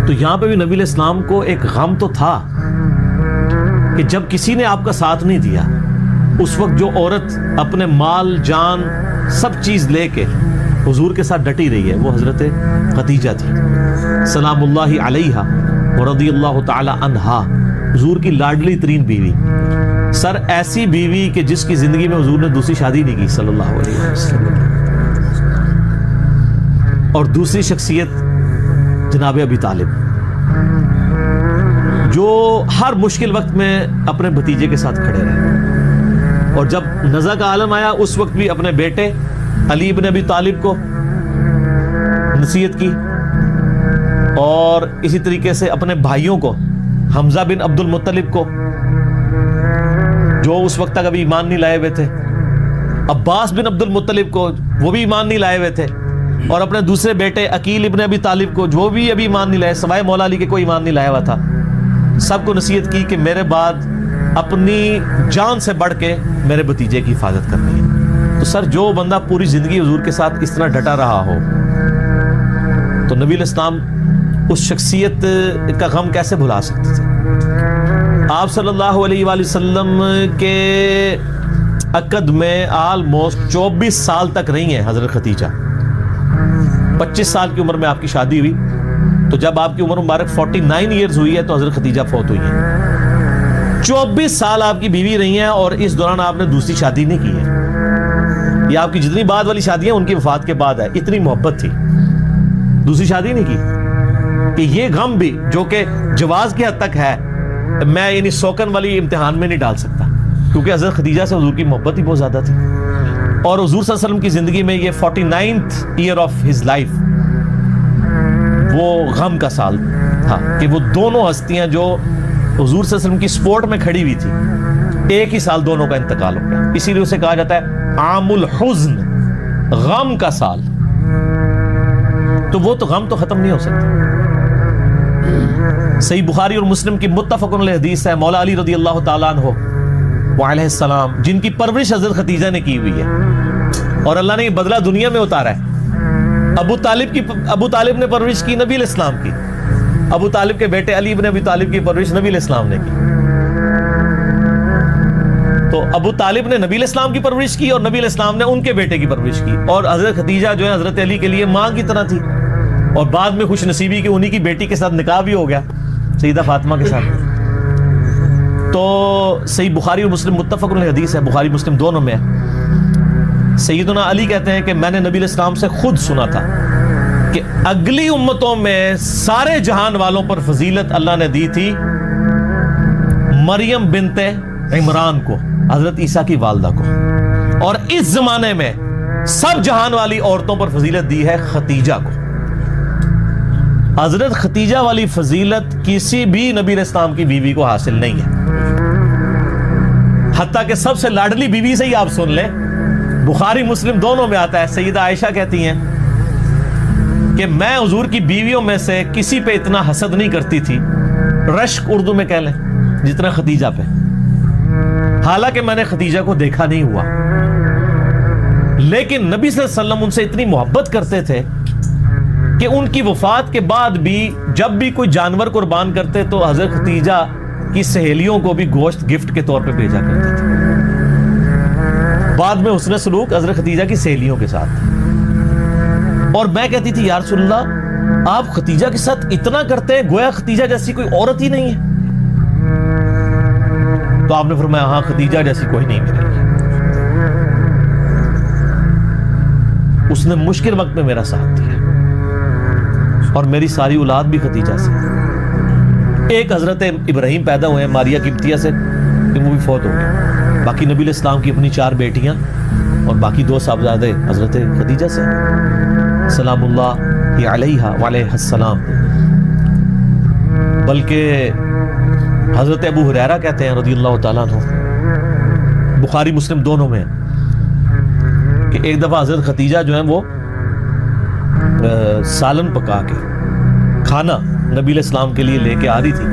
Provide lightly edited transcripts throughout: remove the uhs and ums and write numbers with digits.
تو یہاں پہ بھی نبی علیہ السلام کو ایک غم تو تھا کہ جب کسی نے آپ کا ساتھ نہیں دیا، اس وقت جو عورت اپنے مال جان سب چیز لے کے حضور کے ساتھ ڈٹی رہی ہے وہ حضرت خدیجہ تھی سلام اللہ علیہا ورضی اللہ تعالی عنہا، حضور کی لاڈلی ترین بیوی، سر ایسی بیوی کہ جس کی زندگی میں حضور نے دوسری شادی نہیں کی صلی اللہ علیہ وسلم۔ اور دوسری شخصیت جناب ابی طالب، جو ہر مشکل وقت میں اپنے بھتیجے کے ساتھ کھڑے رہے، اور جب نزع کا عالم آیا اس وقت بھی اپنے بیٹے علی بن ابی طالب کو نصیحت کی، اور اسی طریقے سے اپنے بھائیوں کو، حمزہ بن عبد المطلب کو جو اس وقت تک ابھی ایمان نہیں لائے ہوئے تھے، عباس بن عبد المطلب کو وہ بھی ایمان نہیں لائے ہوئے تھے، اور اپنے دوسرے بیٹے عقیل ابن ابی طالب کو جو بھی ابھی ایمان نہیں لائے، سوائے مولا علی کے کوئی ایمان نہیں لایا ہوا تھا، سب کو نصیحت کی کہ میرے بعد اپنی جان سے بڑھ کے میرے بھتیجے کی حفاظت کرنی ہے۔ تو سر جو بندہ پوری زندگی حضور کے ساتھ اس طرح ڈٹا رہا ہو، تو نبی علیہ السلام اس شخصیت کا غم کیسے بھلا سکتے تھے؟ آپ صلی اللہ علیہ وآلہ وسلم کے عقد میں آلموسٹ 24 سال تک رہی ہیں حضرت خدیجہ۔ 25 سال کی عمر میں آپ کی شادی ہوئی، تو جب آپ کی عمر مبارک 49 ایئرز ہوئی ہے تو حضرت خدیجہ فوت ہوئی ہیں۔ 24 سال آپ کی بیوی رہی ہیں، اور اس دوران آپ نے دوسری شادی نہیں کی ہے۔ یہ آپ کی جتنی بعد والی شادیاں ان کی وفات کے بعد ہے، اتنی محبت تھی، دوسری شادی نہیں کی۔ کہ یہ غم بھی جو کہ جواز کی حد تک ہے، میں یعنی سوکن والی امتحان میں نہیں ڈال سکتا، کیونکہ حضرت خدیجہ سے حضور کی محبت ہی بہت زیادہ تھی، اور حضور صلی اللہ علیہ وسلم کی زندگی میں یہ 49th year of his life وہ غم کا سال تھا کہ وہ دونوں ہستیاں جو حضور صلی اللہ علیہ وسلم کی سپورٹ میں کھڑی ہوئی تھی، ایک ہی سال دونوں کا انتقال ہو گیا۔ اسی لیے اسے کہا جاتا ہے عام الحزن، غم کا سال۔ تو وہ تو غم تو ختم نہیں ہو سکتا۔ صحیح بخاری اور مسلم کی متفق علیہ حدیث ہے، مولا علی رضی اللہ تعالیٰ عنہ وعلیہ السلام، جن کی پرورش حضرت خدیجہ نے کی ہوئی ہے، اور اللہ نے یہ بدلہ دنیا میں اتارا ہے۔ ابو طالب نے پرورش کی نبی علیہ السلام کی، ابو طالب کے بیٹے علی بن ابی طالب کی پرورش نبی علیہ السلام نے کی۔ تو ابو طالب نے نبی علیہ السلام کی پرورش کی، اور نبی علیہ السلام نے ان کے بیٹے کی پرورش کی، اور حضرت خدیجہ جو ہے حضرت علی کے لیے ماں کی طرح تھی، اور بعد میں خوش نصیبی کہ انہی کی بیٹی کے ساتھ نکاح بھی ہو گیا سیدہ فاطمہ کے ساتھ۔ تو صحیح بخاری اور مسلم متفق علیہ حدیث ہے، بخاری مسلم دونوں میں ہے۔ سیدنا علی کہتے ہیں کہ میں نے نبی علیہ السلام سے خود سنا تھا کہ اگلی امتوں میں سارے جہان والوں پر فضیلت اللہ نے دی تھی مریم بنت عمران کو، حضرت عیسیٰ کی والدہ کو، اور اس زمانے میں سب جہان والی عورتوں پر فضیلت دی ہے خدیجہ کو۔ حضرت خدیجہ والی فضیلت کسی بھی نبی علیہ السلام کی بیوی کو حاصل نہیں ہے، حتیٰ کہ سب سے لاڈلی بیوی سے ہی آپ سن لیں، بخاری مسلم دونوں میں آتا ہے، سیدہ عائشہ کہتی ہیں کہ میں حضور کی بیویوں میں سے کسی پہ اتنا حسد نہیں کرتی تھی، رشک اردو میں کہہ لیں، جتنا خدیجہ پہ، حالانکہ میں نے خدیجہ کو دیکھا نہیں ہوا، لیکن نبی صلی اللہ علیہ وسلم ان سے اتنی محبت کرتے تھے کہ ان کی وفات کے بعد بھی جب بھی کوئی جانور قربان کرتے تو حضرت خدیجہ کی سہیلیوں کو بھی گوشت گفٹ کے طور پہ بھیجا کرتے تھے۔ بعد میں حسن سلوک حضرت خدیجہ کی سہیلیوں کے ساتھ، اور میں کہتی تھی یا رسول اللہ آپ خدیجہ کے ساتھ اتنا کرتے ہیں گویا خدیجہ جیسی کوئی عورت ہی نہیں ہے۔ تو آپ نے فرمایا ہاں خدیجہ جیسی کوئی نہیں ملے گی، اس نے مشکل وقت میں میرا ساتھ دیا، اور میری ساری اولاد بھی خدیجہ سے۔ ایک حضرت ابراہیم پیدا ہوئے ہیں ماریہ قبطیہ سے، وہ بھی فوت ہو گئے، باقی نبی علیہ السلام کی اپنی 4 بیٹیاں اور باقی 2 صاحبزادے حضرت خدیجہ سے سلام اللہ علیہا وعلیہ السلام۔ بلکہ حضرت ابو ہریرہ کہتے ہیں رضی اللہ تعالیٰ عنہ، بخاری مسلم دونوں میں، کہ ایک دفعہ حضرت خدیجہ جو ہیں وہ سالن پکا کے کھانا نبی علیہ السلام کے لیے لے کے آ رہی تھی،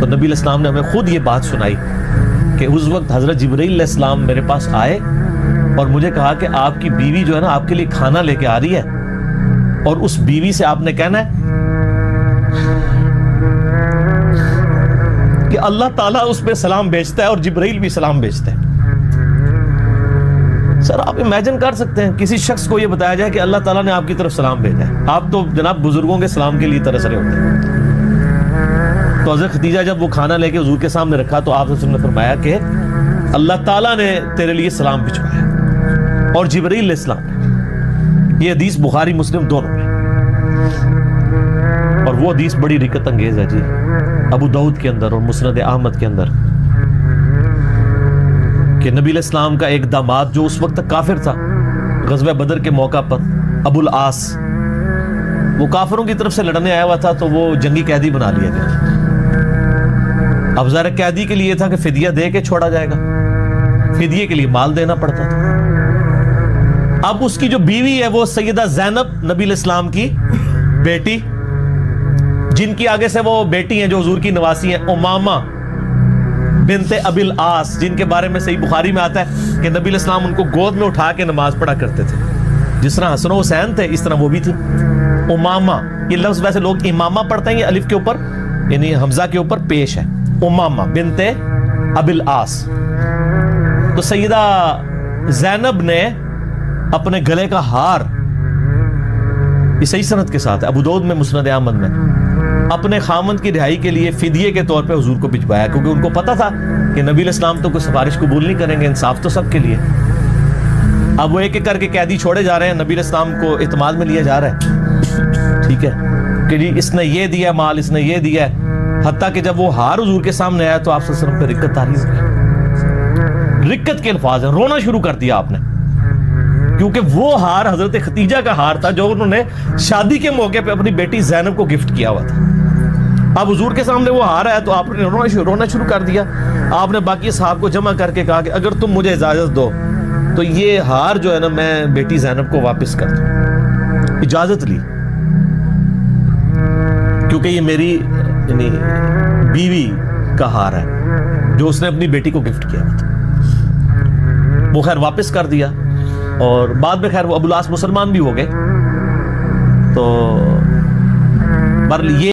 تو نبی علیہ السلام نے ہمیں خود یہ بات سنائی کہ اس وقت حضرت جبرائیل علیہ السلام میرے پاس آئے اور مجھے کہا کہ آپ کی بیوی جو ہے نا آپ کے لیے کھانا لے کے آ رہی ہے، اور اس بیوی سے آپ نے کہنا ہے اللہ تعالیٰ اس پہ سلام بھیجتا ہے اور جبرائیل بھی سلام بھیجتے ہیں. سر آپ امیجن کر سکتے ہیں کسی شخص کو یہ بتایا جائے کہ اللہ تعالیٰ نے آپ کی طرف سلام بھیجا ہے. آپ تو جناب بزرگوں کے سلام کے لیے ترس رہے ہوتے ہیں. تو حضرت خدیجہ جب وہ کھانا لے کے حضور کے سامنے رکھا تو آپ نے فرمایا کہ اللہ تعالیٰ نے تیرے لیے سلام بھجوایا اور جبرائیل علیہ السلام نے. یہ حدیث بخاری مسلم دونوں میں, اور وہ حدیث بڑی رکت انگیز ہے جی, ابو داؤد کے اندر اور مسند احمد کے اندر, کہ نبی علیہ السلام کا ایک داماد جو اس وقت تک کافر تھا, غزوہ بدر کے موقع پر ابو العاص, وہ کافروں کی طرف سے لڑنے آیا ہوا تھا تو وہ جنگی قیدی بنا لیا گیا. اب ظاہر قیدی کے لیے تھا کہ فدیہ دے کے چھوڑا جائے گا, فدیے کے لیے مال دینا پڑتا تھا. اب اس کی جو بیوی ہے وہ سیدہ زینب نبی علیہ السلام کی بیٹی, جن کی آگے سے وہ بیٹی ہیں جو حضور کی نواسی ہیں, امامہ بنت ابی العاص, جن کے بارے میں صحیح بخاری میں آتا ہے کہ نبی علیہ السلام ان کو گود میں اٹھا کے نماز پڑھا کرتے تھے. جس طرح حسن و حسین تھے اس طرح وہ بھی تھی. امامہ, یہ لفظ ویسے لوگ امامہ پڑھتے ہیں, یہ الف کے اوپر یعنی حمزہ کے اوپر پیش ہے, امامہ بنت ابی العاص. تو سیدہ زینب نے اپنے گلے کا ہار, یہ صحیح سند کے ساتھ ہے, ابو داؤد میں مسند احمد میں, اپنے خامند کی رہائی کے لیے فدیے کے طور پہ حضور کو بھجوایا, کیونکہ ان کو پتا تھا کہ نبی علیہ السلام تو کوئی سفارش قبول نہیں کریں گے, انصاف تو سب کے لیے. اب وہ ایک ایک کر کے قیدی چھوڑے جا رہے ہیں, نبی علیہ السلام کو اعتماد میں لیا جا رہا ہے, ٹھیک ہے, کہ جی اس نے یہ دیا مال, اس نے یہ دیا ہے. حتیٰ کہ جب وہ ہار حضور کے سامنے آیا تو آپ صلی اللہ علیہ وسلم پہ رکت تاری ہوئی. رکت کے الفاظ ہیں, رونا شروع کر دیا آپ نے, کیونکہ وہ ہار حضرت خدیجہ کا ہار تھا جو انہوں نے شادی کے موقع پہ اپنی بیٹی زینب کو گفٹ کیا ہوا تھا. اب حضور کے سامنے وہ ہار آیا تو آپ نے رونا شروع کر دیا. آپ نے باقی صحابہ کو جمع کر کے کہا کہ اگر تم مجھے اجازت دو تو یہ ہار جو ہے نا میں بیٹی زینب کو واپس کر دوں. اجازت لی, کیونکہ یہ میری یعنی بیوی کا ہار ہے جو اس نے اپنی بیٹی کو گفٹ کیا ہوا تھا. وہ خیر واپس کر دیا, اور بعد میں خیر وہ ابو العاص مسلمان بھی ہو گئے. تو یہ